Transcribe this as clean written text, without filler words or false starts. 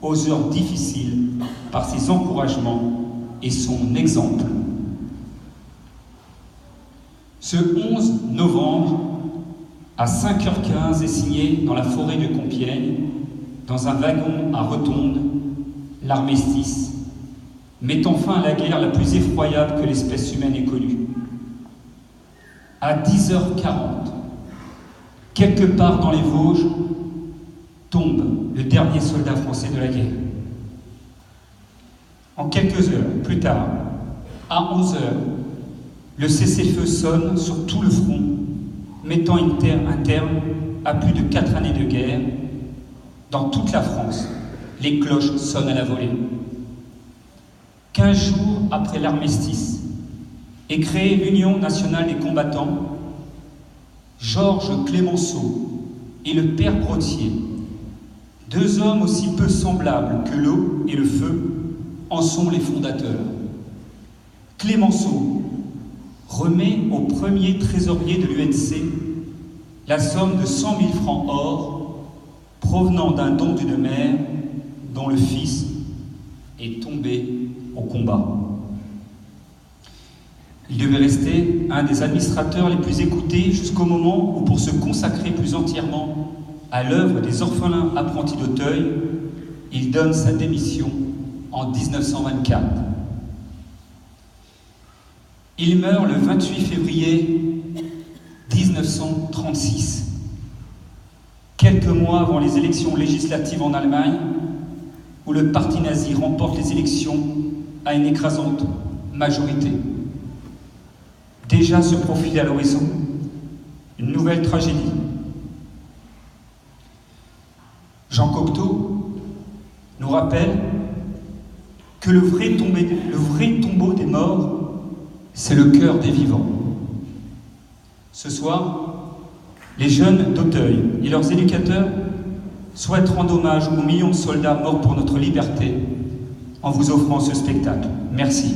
aux heures difficiles par ses encouragements et son exemple. Ce 11 novembre, à 5h15, est signé dans la forêt de Compiègne, dans un wagon à rotonde, l'armistice, mettant fin à la guerre la plus effroyable que l'espèce humaine ait connue. À 10h40, quelque part dans les Vosges, tombe le dernier soldat français de la guerre. En quelques heures plus tard, à 11h, le cessez-le-feu sonne sur tout le front, mettant un terme à plus de 4 années de guerre. Dans toute la France, les cloches sonnent à la volée. 15 jours après l'armistice est créée l'Union nationale des combattants. Georges Clémenceau et le père Brottier, deux hommes aussi peu semblables que l'eau et le feu, en sont les fondateurs. Clémenceau remet au premier trésorier de l'UNC la somme de 100 000 francs or provenant d'un don d'une mère dont le fils est tombé au combat. Il devait rester un des administrateurs les plus écoutés jusqu'au moment où, pour se consacrer plus entièrement à l'œuvre des orphelins apprentis d'Auteuil, il donne sa démission en 1924. Il meurt le 28 février 1936, quelques mois avant les élections législatives en Allemagne, où le parti nazi remporte les élections à une écrasante majorité. Déjà se profile à l'horizon une nouvelle tragédie. Jean Cocteau nous rappelle que le vrai tombeau des morts, c'est le cœur des vivants. Ce soir, les jeunes d'Auteuil et leurs éducateurs souhaitent rendre hommage aux millions de soldats morts pour notre liberté en vous offrant ce spectacle. Merci.